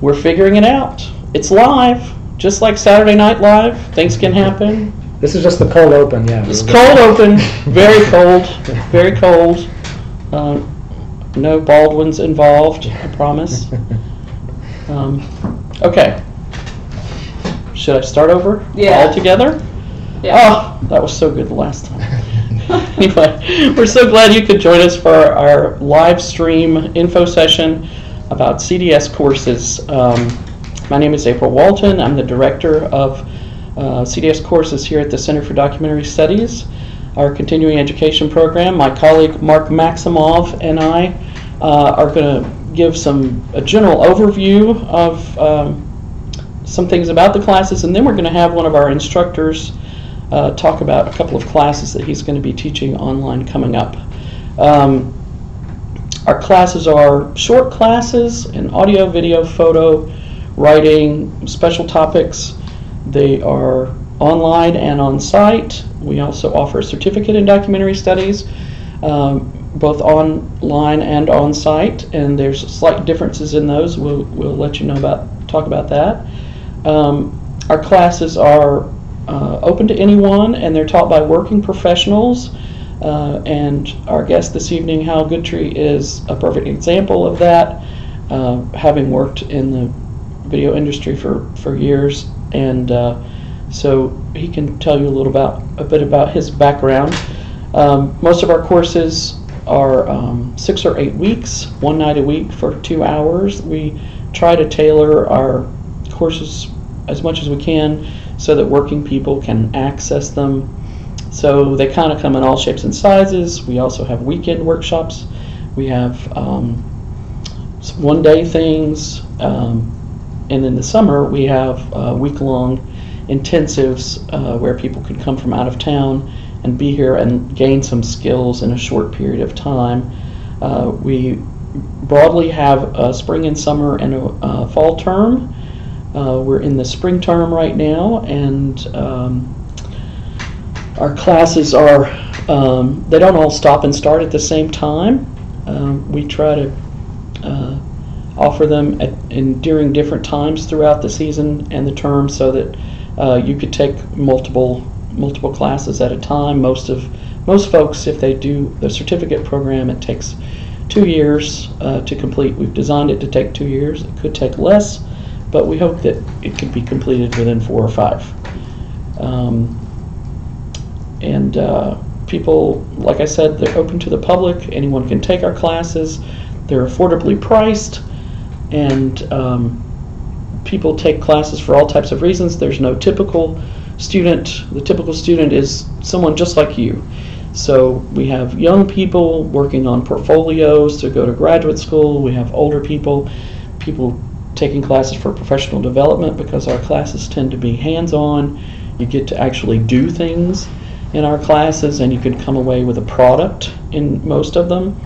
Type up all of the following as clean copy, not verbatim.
we're figuring it out. It's live, just like Saturday Night Live. Things can happen. This is just the cold open, yeah. It's cold open, very cold, very cold. No Baldwins involved, I promise. Okay. Should I start over? Yeah. All together? Yeah. Oh, that was so good the last time. Anyway, we're so glad you could join us for our live stream info session about CDS courses. My name is April Walton. I'm the director of CDS courses here at the Center for Documentary Studies, our continuing education program. My colleague Marc Maximov and I are going to give a general overview of some things about the classes, and then we're going to have one of our instructors talk about a couple of classes that he's going to be teaching online coming up. Our classes are short classes in audio, video, photo, writing, special topics. They are online and on site. We also offer a certificate in documentary studies, both online and on site, and there's slight differences in those. We'll let you know talk about that. Our classes are open to anyone, and they're taught by working professionals. And our guest this evening, Hal Goodtree, is a perfect example of that, having worked in the video industry for years, and so he can tell you a bit about his background. Most of our courses are 6 or 8 weeks, one night a week for 2 hours. We try to tailor our courses as much as we can so that working people can access them. So they kind of come in all shapes and sizes. We also have weekend workshops. We have one-day things, and in the summer we have week-long intensives where people can come from out of town and be here and gain some skills in a short period of time. We broadly have a spring and summer and a fall term. We're in the spring term right now, and our classes are, they don't all stop and start at the same time. We try to offer them during different times throughout the season and the term, so that you could take multiple classes at a time. Most folks, if they do the certificate program, it takes 2 years to complete. We've designed it to take 2 years. It could take less, but we hope that it could be completed within 4 or 5. And people, like I said, they're open to the public. Anyone can take our classes. They're affordably priced, and people take classes for all types of reasons. There's no typical student. The typical student is someone just like you. So we have young people working on portfolios to go to graduate school. We have older people taking classes for professional development, because our classes tend to be hands-on. You get to actually do things in our classes, and you can come away with a product in most of them.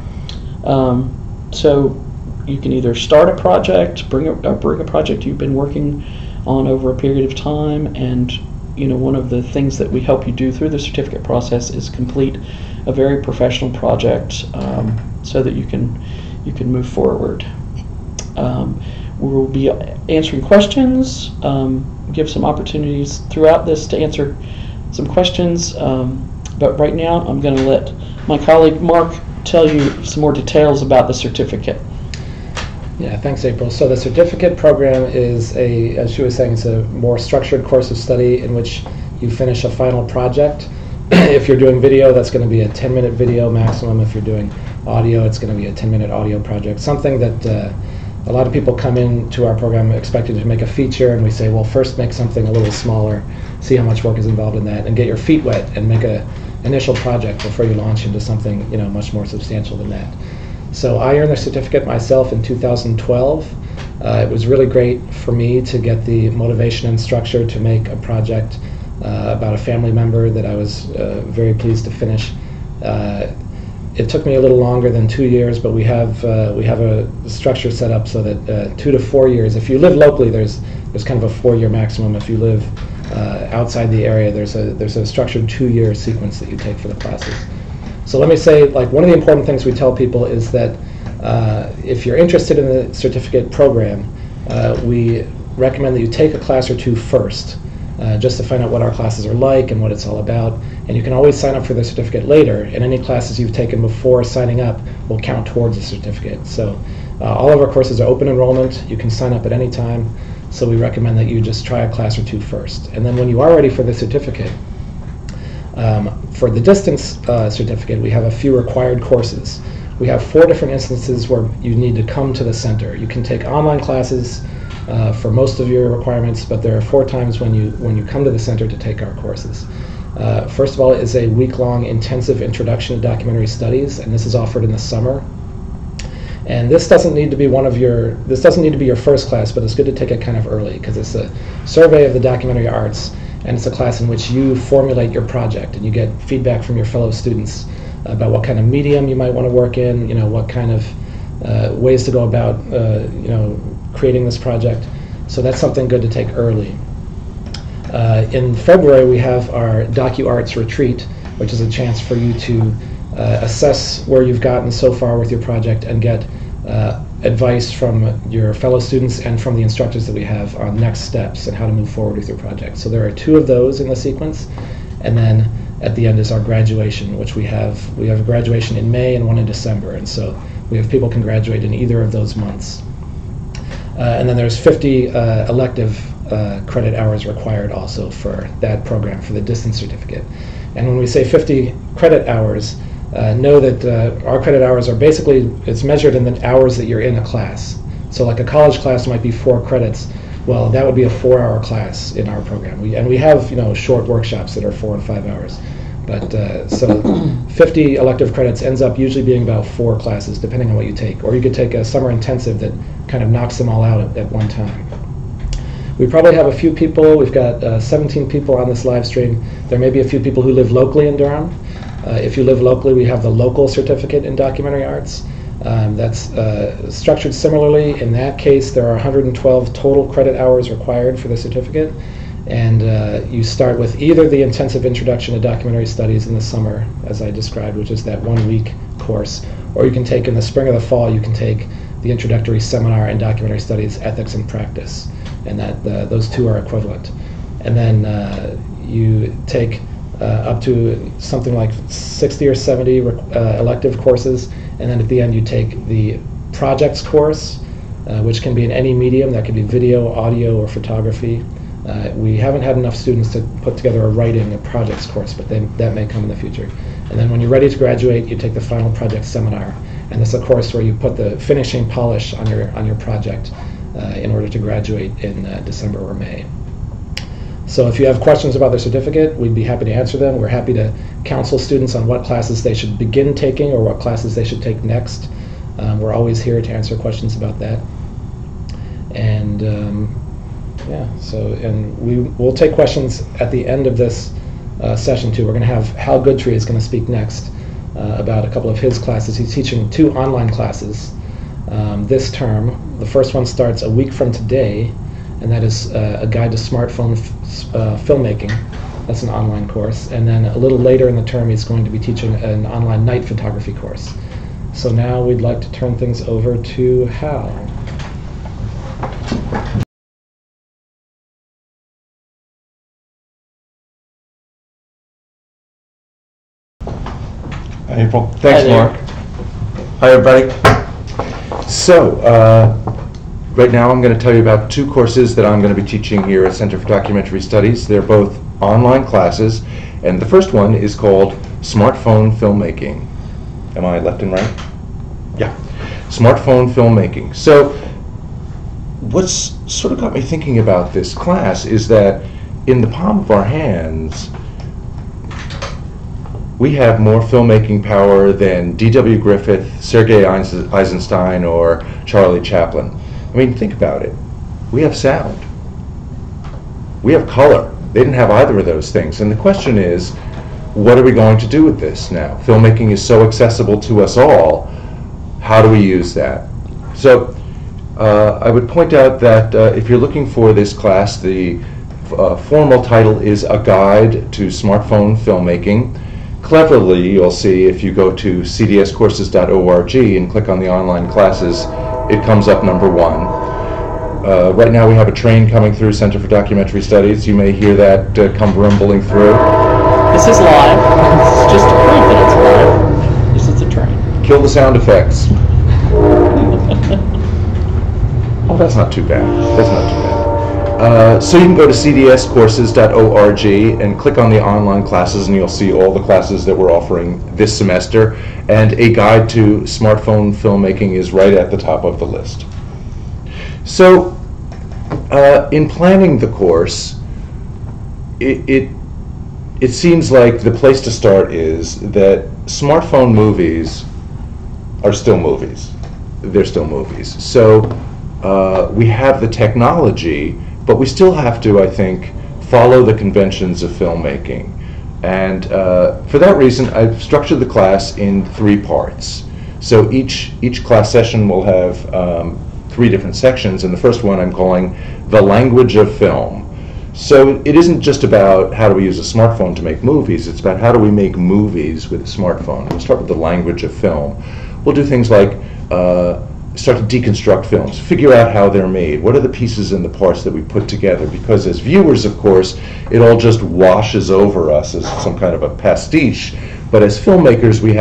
So you can either start a project, bring a project you've been working on over a period of time, and one of the things that we help you do through the certificate process is complete a very professional project, so that you can move forward. We'll be answering questions, give some opportunities throughout this to answer some questions, but right now I'm going to let my colleague Marc tell you some more details about the certificate. Yeah, thanks, April. So the certificate program is as she was saying, it's a more structured course of study in which you finish a final project. If you're doing video, that's going to be a 10-minute video maximum. If you're doing audio, it's going to be a 10-minute audio project. Something that a lot of people come into our program expecting to make a feature, and we say, well, first make something a little smaller, see how much work is involved in that, and get your feet wet and make an initial project before you launch into something much more substantial than that. So I earned the certificate myself in 2012. It was really great for me to get the motivation and structure to make a project about a family member that I was very pleased to finish. It took me a little longer than 2 years, but we have a structure set up so that 2 to 4 years. If you live locally, there's kind of a 4-year maximum. If you live outside the area, there's a structured 2-year sequence that you take for the classes. So let me say, one of the important things we tell people is that if you're interested in the certificate program, we recommend that you take a class or two first, just to find out what our classes are like and what it's all about. And you can always sign up for the certificate later, and any classes you've taken before signing up will count towards the certificate. So all of our courses are open enrollment. You can sign up at any time, so we recommend that you just try a class or two first. And then when you are ready for the certificate, for the distance certificate, we have a few required courses. We have 4 different instances where you need to come to the center. You can take online classes for most of your requirements, but there are 4 times when you come to the center to take our courses. First of all, it is a week-long intensive introduction to documentary studies, and this is offered in the summer. And this doesn't need to be your first class, but it's good to take it kind of early because it's a survey of the documentary arts, and it's a class in which you formulate your project and you get feedback from your fellow students about what kind of medium you might want to work in, what kind of ways to go about creating this project. So that's something good to take early. In February, we have our DocuArts retreat, which is a chance for you to assess where you've gotten so far with your project and get advice from your fellow students and from the instructors that we have on next steps and how to move forward with your project. So there are 2 of those in the sequence, and then at the end is our graduation, which we have a graduation in May and one in December, and so we have people can graduate in either of those months. And then there's 50 elective credit hours required also for that program, for the distance certificate. And when we say 50 credit hours, know that our credit hours are basically, it's measured in the hours that you're in a class. So like a college class might be 4 credits. Well, that would be a 4-hour class in our program. We have short workshops that are 4 and 5 hours. But so 50 elective credits ends up usually being about 4 classes, depending on what you take. Or you could take a summer intensive that kind of knocks them all out at one time. We probably have a few people. We've got 17 people on this live stream. There may be a few people who live locally in Durham. If you live locally, we have the local certificate in documentary arts. That's structured similarly. In that case, there are 112 total credit hours required for the certificate. And you start with either the intensive introduction to documentary studies in the summer, as I described, which is that 1-week course, or you can take in the spring or the fall, you can take the introductory seminar in documentary studies, ethics and practice, and that those 2 are equivalent. And then you take up to something like 60 or 70 elective courses, and then at the end you take the projects course, which can be in any medium. That could be video, audio, or photography. We haven't had enough students to put together a projects course, but that may come in the future. And then when you're ready to graduate, you take the final project seminar, and it's a course where you put the finishing polish on your project in order to graduate in December or May. So if you have questions about the certificate, we'd be happy to answer them. We're happy to counsel students on what classes they should begin taking or what classes they should take next. We're always here to answer questions about that. And we'll take questions at the end of this session too. We're going to have Hal Goodtree is going to speak next about a couple of his classes. He's teaching 2 online classes this term. The first one starts a week from today, and that is a guide to smartphone filmmaking. That's an online course. And then a little later in the term, he's going to be teaching an online night photography course. So now we'd like to turn things over to Hal. Hi, April. Thanks, Mark. Hi, everybody. So, right now I'm going to tell you about 2 courses that I'm going to be teaching here at Center for Documentary Studies. They're both online classes, and the first one is called Smartphone Filmmaking. Am I left and right? Yeah. Smartphone Filmmaking. So, what's sort of got me thinking about this class is that in the palm of our hands, we have more filmmaking power than D.W. Griffith, Sergei Eisenstein, or Charlie Chaplin. I mean, think about it. We have sound. We have color. They didn't have either of those things. And the question is, what are we going to do with this now? Filmmaking is so accessible to us all. How do we use that? So I would point out that if you're looking for this class, the formal title is A Guide to Smartphone Filmmaking. Cleverly, you'll see if you go to cdscourses.org and click on the online classes, it comes up number 1. Right now we have a train coming through Center for Documentary Studies. You may hear that come rumbling through. This is live. It's just to prove that it's live. This is the train. Kill the sound effects. Oh, that's not too bad. That's not too bad. So you can go to cdscourses.org and click on the online classes, and you'll see all the classes that we're offering this semester. And a guide to smartphone filmmaking is right at the top of the list. So in planning the course, it seems like the place to start is that smartphone movies are still movies. They're still movies. So we have the technology, but we still have to, I think, follow the conventions of filmmaking. And for that reason, I've structured the class in 3 parts. So each class session will have 3 different sections, and the first one I'm calling The Language of Film. So it isn't just about how do we use a smartphone to make movies, it's about how do we make movies with a smartphone. We'll start with the language of film. We'll do things like start to deconstruct films, figure out how they're made, what are the pieces and the parts that we put together, because as viewers, of course, it all just washes over us as some kind of a pastiche, but as filmmakers we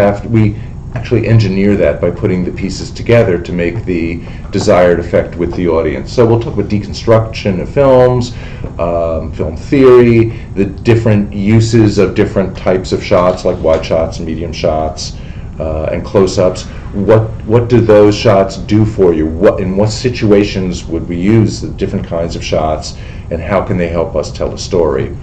actually engineer that by putting the pieces together to make the desired effect with the audience. So we'll talk about deconstruction of films, film theory, the different uses of different types of shots like wide shots and medium shots and close-ups. What do those shots do for you? In what situations would we use the different kinds of shots, and how can they help us tell a story?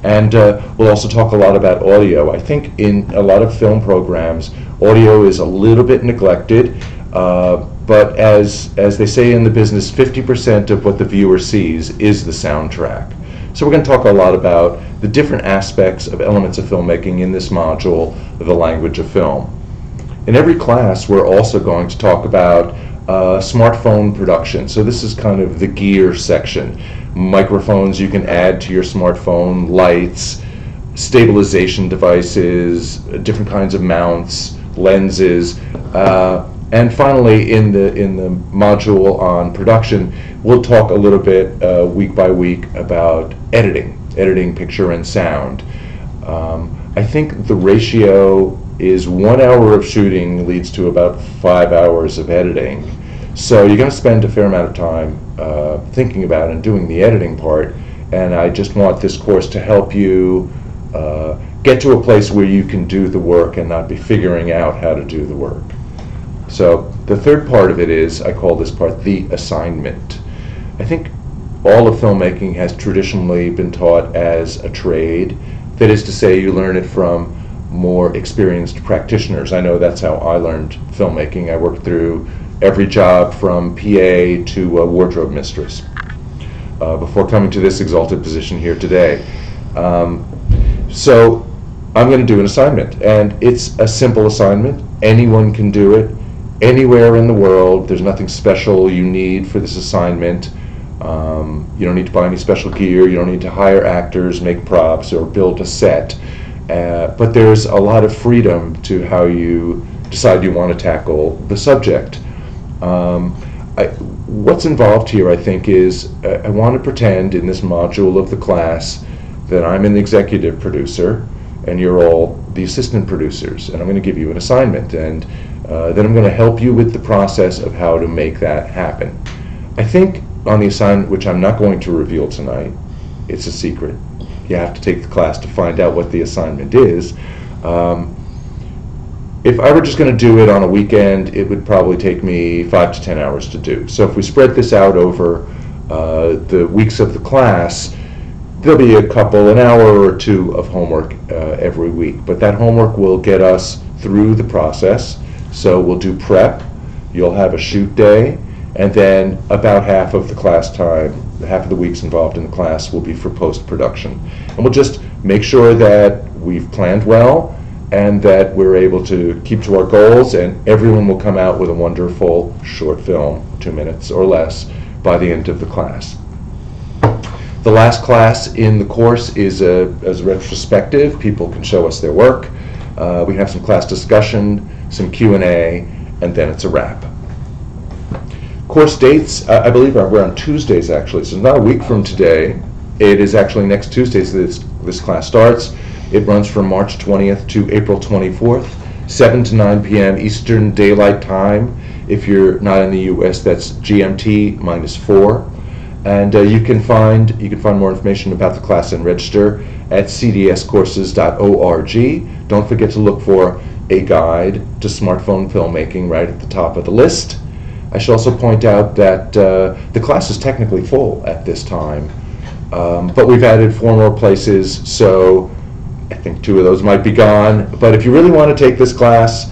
And we'll also talk a lot about audio. I think in a lot of film programs, audio is a little bit neglected, but as they say in the business, 50% of what the viewer sees is the soundtrack. So we're going to talk a lot about the different aspects of elements of filmmaking in this module, The Language of Film. In every class, we're also going to talk about smartphone production. So this is kind of the gear section. Microphones you can add to your smartphone, lights, stabilization devices, different kinds of mounts, lenses, and finally in the module on production, we'll talk a little bit week by week about editing picture and sound. I think the ratio is 1 hour of shooting leads to about 5 hours of editing. So you're going to spend a fair amount of time thinking about and doing the editing part, and I just want this course to help you get to a place where you can do the work and not be figuring out how to do the work. So the third part of it is, I call this part the assignment. I think all of filmmaking has traditionally been taught as a trade. That is to say, you learn it from more experienced practitioners. I know that's how I learned filmmaking. I worked through every job from PA to a wardrobe mistress before coming to this exalted position here today. So I'm going to do an assignment, and it's a simple assignment. Anyone can do it anywhere in the world. There's nothing special you need for this assignment. You don't need to buy any special gear. You don't need to hire actors, make props, or build a set. But there's a lot of freedom to how you decide you want to tackle the subject. What's involved here, I think, is I want to pretend in this module of the class that I'm an executive producer and you're all the assistant producers, and I'm going to give you an assignment, and then I'm going to help you with the process of how to make that happen. I think on the assignment, which I'm not going to reveal tonight, it's a secret. You have to take the class to find out what the assignment is. If I were just going to do it on a weekend, it would probably take me 5 to 10 hours to do. So if we spread this out over the weeks of the class, there'll be an hour or 2 of homework every week. But that homework will get us through the process. So we'll do prep, you'll have a shoot day, and then about half of the class time, half of the weeks involved in the class will be for post-production. And we'll just make sure that we've planned well and that we're able to keep to our goals, and everyone will come out with a wonderful short film, 2 minutes or less, by the end of the class. The last class in the course is a retrospective. People can show us their work. We have some class discussion, some Q&A, and then it's a wrap. Course dates, I believe we're on Tuesdays actually, so it's not a week from today. It is actually next Tuesday this class starts. It runs from March 20th to April 24th, 7 to 9 p.m. Eastern Daylight Time. If you're not in the U.S., that's GMT -4. And you can find more information about the class and register at cdscourses.org. Don't forget to look for a guide to smartphone filmmaking right at the top of the list. I should also point out that the class is technically full at this time, but we've added 4 more places, so I think 2 of those might be gone. But if you really want to take this class,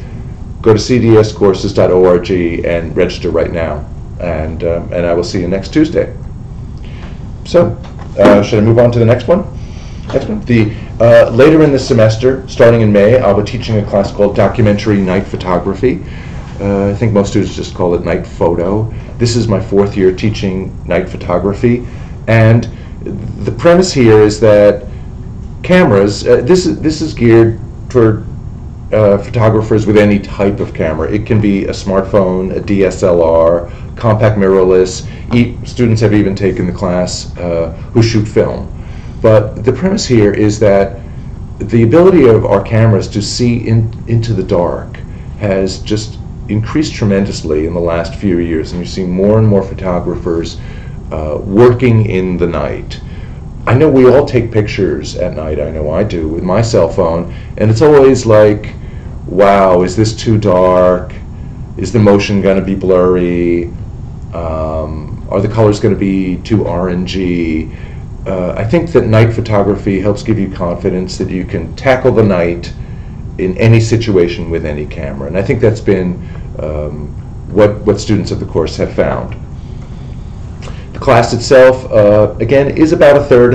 go to cdscourses.org and register right now, and I will see you next Tuesday. So, should I move on to the next one? Later in the semester, starting in May, I'll be teaching a class called Documentary Night Photography. I think most students just call it night photo. This is my 4th year teaching night photography, and the premise here is that cameras, this is geared toward photographers with any type of camera. It can be a smartphone, a DSLR, compact mirrorless. Students have even taken the class who shoot film. But the premise here is that the ability of our cameras to see into the dark has just increased tremendously in the last few years, and you see more and more photographers working in the night. I know we all take pictures at night, I know I do, with my cell phone, and it's always like, wow, is this too dark? Is the motion going to be blurry? Are the colors going to be too orangey? I think that night photography helps give you confidence that you can tackle the night in any situation with any camera, and I think that's been what students of the course have found. The class itself, again, is about a third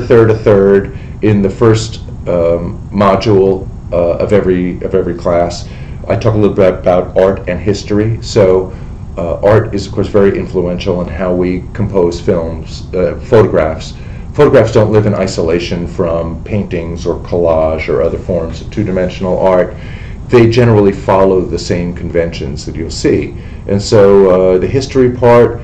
in the first module of every class. I talk a little bit about art and history. So art is, of course, very influential in how we compose films, photographs. Photographs don't live in isolation from paintings or collage or other forms of two-dimensional art. They generally follow the same conventions that you'll see. And so the history part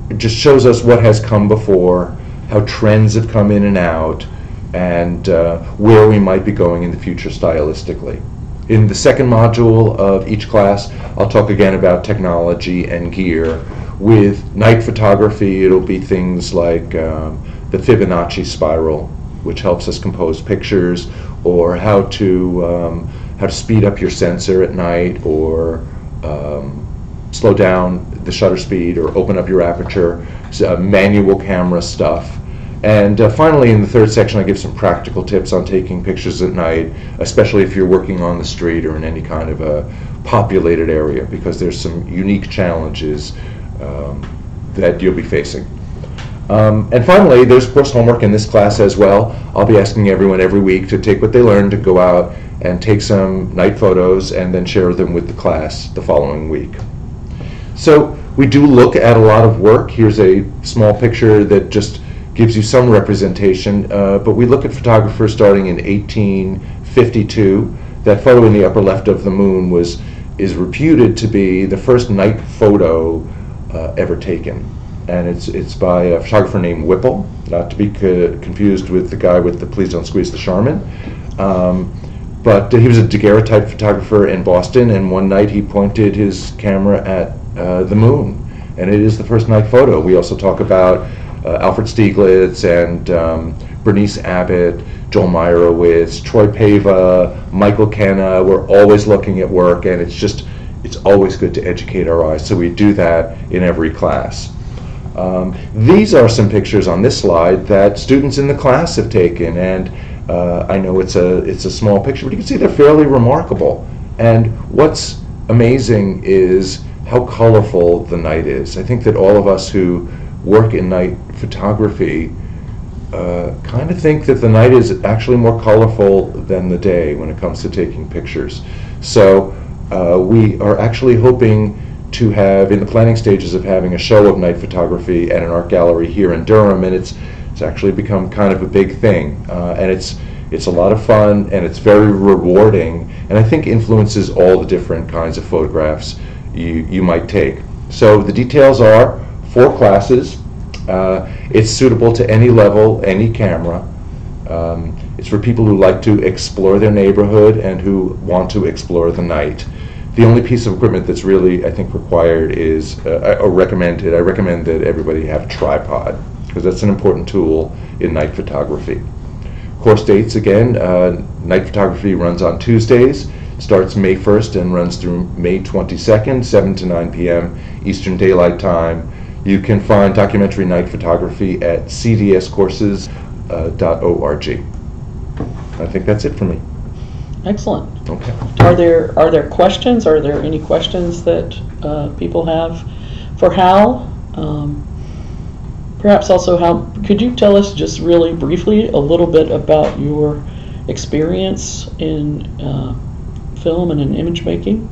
it just shows us what has come before, how trends have come in and out, and where we might be going in the future stylistically. In the second module of each class, I'll talk again about technology and gear. With night photography, it'll be things like the Fibonacci spiral, which helps us compose pictures, or how to speed up your sensor at night, or slow down the shutter speed, or open up your aperture, manual camera stuff. And finally, in the third section, I give some practical tips on taking pictures at night, especially if you're working on the street or in any kind of a populated area, because there's some unique challenges that you'll be facing. And finally, there's course homework in this class as well. I'll be asking everyone every week to take what they learned, to go out and take some night photos and then share them with the class the following week. So we do look at a lot of work. Here's a small picture that just gives you some representation, but we look at photographers starting in 1852. That photo in the upper left of the moon is reputed to be the first night photo ever taken. And it's by a photographer named Whipple, not to be confused with the guy with the Please Don't Squeeze the Charmin. But he was a daguerreotype photographer in Boston, and one night he pointed his camera at the moon, and it is the first night photo. We also talk about Alfred Stieglitz and Bernice Abbott, Joel Meyerowitz, Troy Pava, Michael Kenna. We're always looking at work, and it's always good to educate our eyes, so we do that in every class. These are some pictures on this slide that students in the class have taken, and I know it's a small picture, but you can see they're fairly remarkable. And what's amazing is how colorful the night is. I think that all of us who work in night photography kind of think that the night is actually more colorful than the day when it comes to taking pictures. So we are actually hoping to have, in the planning stages of having a show of night photography at an art gallery here in Durham, and it's actually become kind of a big thing, and it's a lot of fun, and it's very rewarding, and I think influences all the different kinds of photographs you might take. So the details are 4 classes. It's suitable to any level, any camera. It's for people who like to explore their neighborhood and who want to explore the night. The only piece of equipment that's really, I think, required is, or recommended, I recommend that everybody have a tripod, because that's an important tool in night photography. Course dates, again, night photography runs on Tuesdays, starts May 1st and runs through May 22nd, 7 to 9 p.m. Eastern Daylight Time. You can find documentary night photography at cdscourses.org. I think that's it for me. Excellent. Okay. Are there questions? Are there any questions that people have for Hal? Perhaps also, Hal, could you tell us just really briefly a little bit about your experience in film and in image making,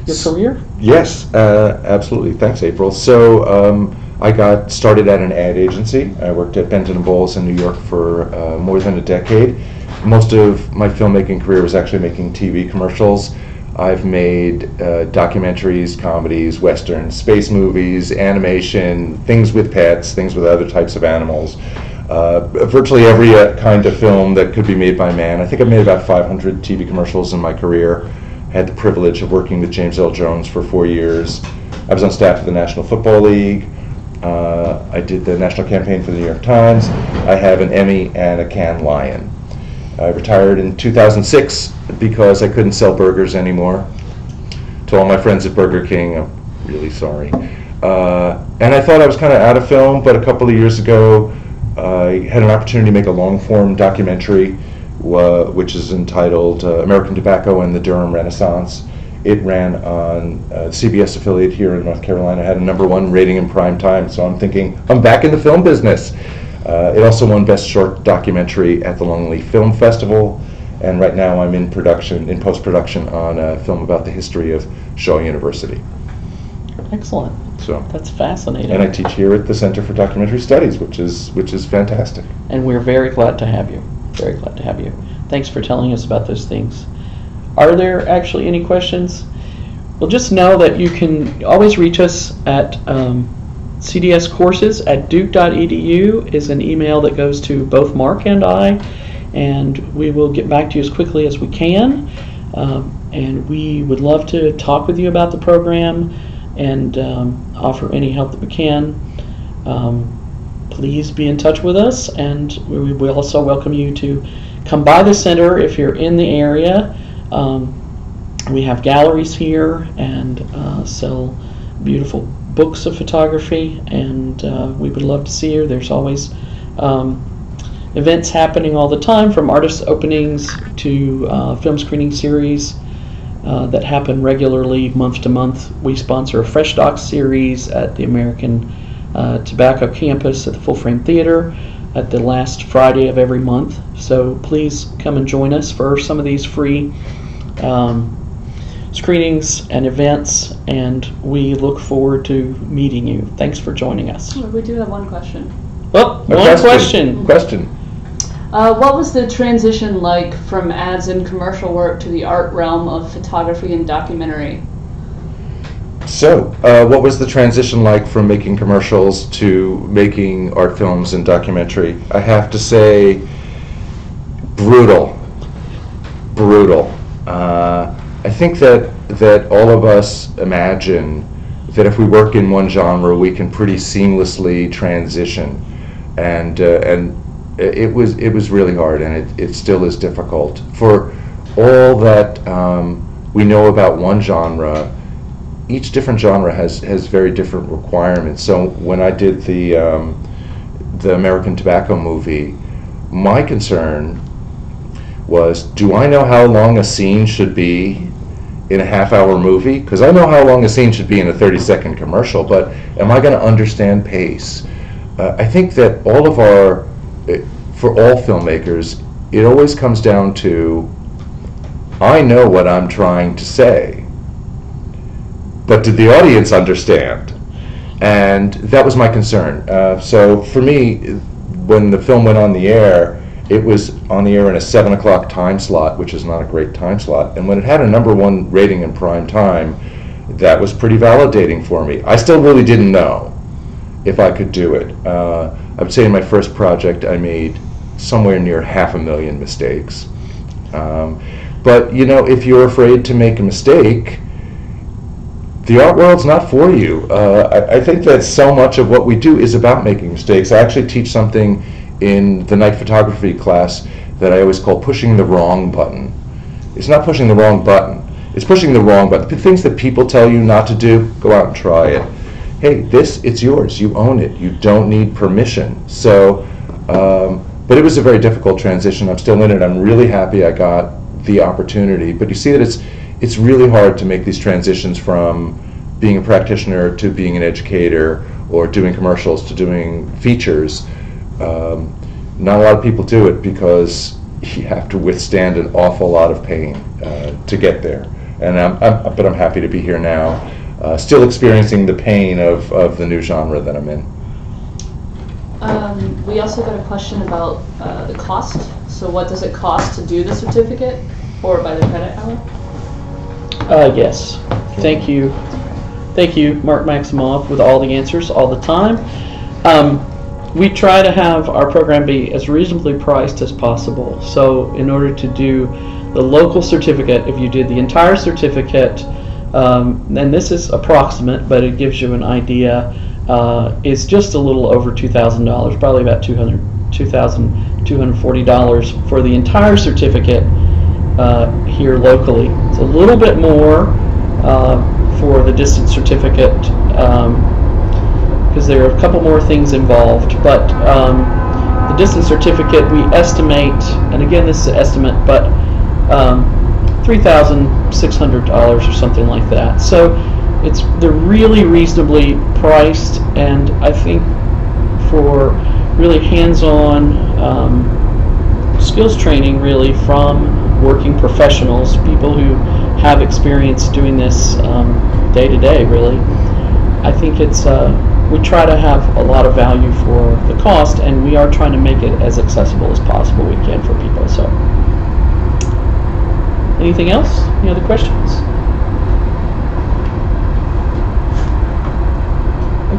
your career? Yes, absolutely. Thanks, April. So I got started at an ad agency. I worked at Benton & Bowles in New York for more than a decade. Most of my filmmaking career was actually making TV commercials. I've made documentaries, comedies, westerns, space movies, animation, things with pets, things with other types of animals. Virtually every kind of film that could be made by man. I think I've made about 500 TV commercials in my career. Had the privilege of working with James L. Jones for 4 years. I was on staff of the National Football League. I did the national campaign for the New York Times. I have an Emmy and a Cannes Lion. I retired in 2006 because I couldn't sell burgers anymore. To all my friends at Burger King, I'm really sorry. And I thought I was kind of out of film, but a couple of years ago, I had an opportunity to make a long-form documentary, which is entitled American Tobacco and the Durham Renaissance. It ran on CBS affiliate here in North Carolina. It had a #1 rating in prime time, so I'm thinking, I'm back in the film business. It also won Best Short Documentary at the Longleaf Film Festival, and right now I'm in post-production on a film about the history of Shaw University. Excellent. So that's fascinating. And I teach here at the Center for Documentary Studies, which is fantastic. And we're very glad to have you. Very glad to have you. Thanks for telling us about those things. Are there actually any questions? Well, just know that you can always reach us at cdscourses@duke.edu is an email that goes to both Marc and I, and we will get back to you as quickly as we can. And we would love to talk with you about the program and offer any help that we can. Please be in touch with us, and we will also welcome you to come by the center if you're in the area. We have galleries here and sell beautiful books of photography, and we would love to see you. There's always events happening all the time, from artist openings to film screening series that happen regularly month to month. We sponsor a Fresh Doc series at the American Tobacco campus at the Full Frame Theater at the last Friday of every month. So please come and join us for some of these free screenings and events, and we look forward to meeting you. Thanks for joining us. Oh, we do have one question. Oh, one question. What was the transition like from ads and commercial work to the art realm of photography and documentary? So, what was the transition like from making commercials to making art films and documentary? I have to say, brutal. Brutal. I think that all of us imagine that if we work in one genre, we can pretty seamlessly transition, and it was really hard, and it still is difficult. For all that we know about one genre, each different genre has very different requirements. So when I did the American Tobacco movie, my concern was, do I know how long a scene should be in a half-hour movie? Because I know how long a scene should be in a 30-second commercial, but am I going to understand pace? I think that for all filmmakers, it always comes down to, I know what I'm trying to say, but did the audience understand? And that was my concern. So for me, when the film went on the air, it was on the air in a 7 o'clock time slot, which is not a great time slot. And when it had a #1 rating in prime time, that was pretty validating for me. I still really didn't know if I could do it. I would say in my first project I made somewhere near 500,000 mistakes. But you know, if you're afraid to make a mistake, the art world's not for you. I think that so much of what we do is about making mistakes. I actually teach something in the night photography class that I always call pushing the wrong button. It's not pushing the wrong button, it's pushing the wrong button. The things that people tell you not to do, go out and try it. Hey, it's yours, you own it, you don't need permission. So, but it was a very difficult transition. I'm still in it. I'm really happy I got the opportunity. But you see that it's really hard to make these transitions from being a practitioner to being an educator, or doing commercials to doing features. Not a lot of people do it because you have to withstand an awful lot of pain to get there. And but I'm happy to be here now, still experiencing the pain of the new genre that I'm in. We also got a question about the cost. So what does it cost to do the certificate, or by the credit hour? Yes. Thank you. Thank you, Marc Maximov, with all the answers all the time. We try to have our program be as reasonably priced as possible. So in order to do the local certificate, if you did the entire certificate, and this is approximate, but it gives you an idea, is just a little over $2,000, probably about $2,240 for the entire certificate here locally. It's a little bit more for the distance certificate, because there are a couple more things involved, but the distance certificate we estimate, and again this is an estimate, but $3,600 or something like that. So they're really reasonably priced, and I think for really hands-on skills training, really from working professionals, people who have experience doing this day to day, really, I think it's we try to have a lot of value for the cost, and we are trying to make it as accessible as possible we can for people. So, anything else? Any other questions?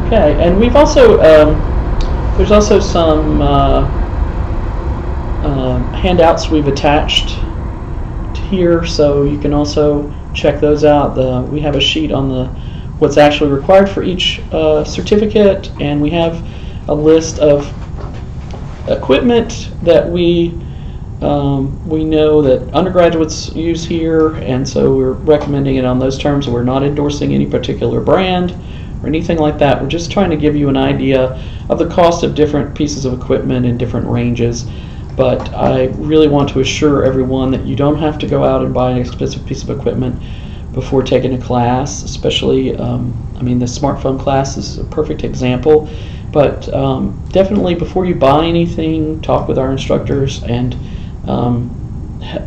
Okay, and we've also there's also some handouts we've attached here, so you can also check those out. We have a sheet on what's actually required for each certificate, and we have a list of equipment that we know that undergraduates use here, and so we're recommending it on those terms. We're not endorsing any particular brand or anything like that. We're just trying to give you an idea of the cost of different pieces of equipment in different ranges. But I really want to assure everyone that you don't have to go out and buy an expensive piece of equipment before taking a class, especially, I mean, the smartphone class is a perfect example, but definitely before you buy anything, talk with our instructors and,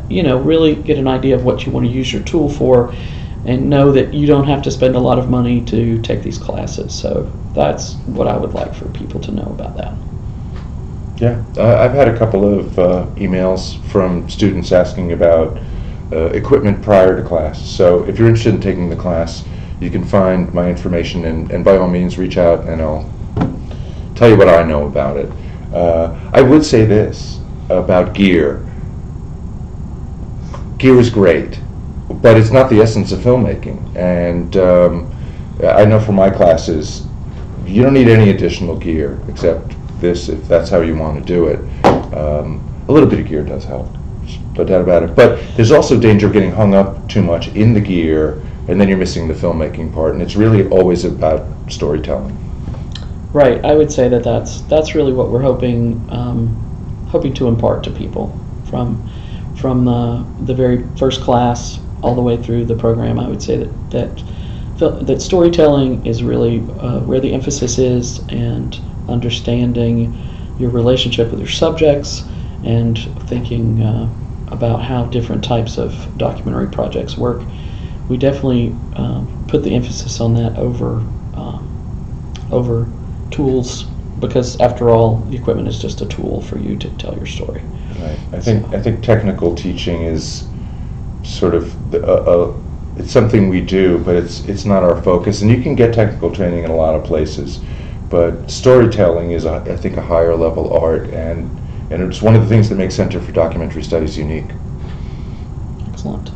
you know, really get an idea of what you want to use your tool for, and know that you don't have to spend a lot of money to take these classes. So that's what I would like for people to know about that. Yeah, I've had a couple of emails from students asking about equipment prior to class. So if you're interested in taking the class, you can find my information, and by all means reach out and I'll tell you what I know about it. I would say this about gear. Gear is great, but it's not the essence of filmmaking. And I know for my classes, you don't need any additional gear except this, if that's how you want to do it. A little bit of gear does help, no doubt about it. But there's also danger of getting hung up too much in the gear, and then you're missing the filmmaking part. And it's really always about storytelling. Right. I would say that that's really what we're hoping to impart to people from the very first class all the way through the program. I would say that storytelling is really where the emphasis is, and understanding your relationship with your subjects, and thinking about how different types of documentary projects work. We definitely put the emphasis on that over tools, because after all, the equipment is just a tool for you to tell your story. Right. I think technical teaching is sort of it's something we do, but it's not our focus. And you can get technical training in a lot of places, but storytelling is, I think, a higher level art, and it's one of the things that makes Center for Documentary Studies unique. Excellent.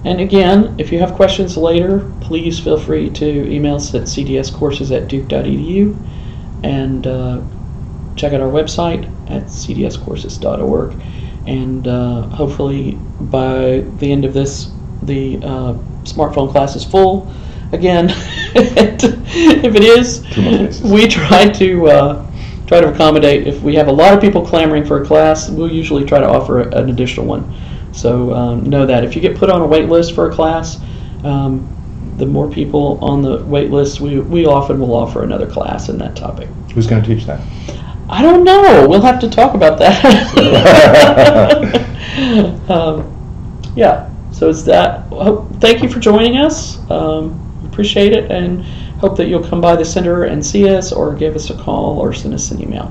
And again, if you have questions later, please feel free to email us at cdscourses@duke.edu, and check out our website at cdscourses.org. And hopefully by the end of this, the smartphone class is full again. If it is, we try to accommodate. If we have a lot of people clamoring for a class, we'll usually try to offer an additional one. So know that if you get put on a wait list for a class, the more people on the wait list, we often will offer another class in that topic. Who's going to teach that? I don't know. We'll have to talk about that. Yeah. So it's that. Thank you for joining us. Appreciate it, and hope that you'll come by the center and see us, or give us a call, or send us an email.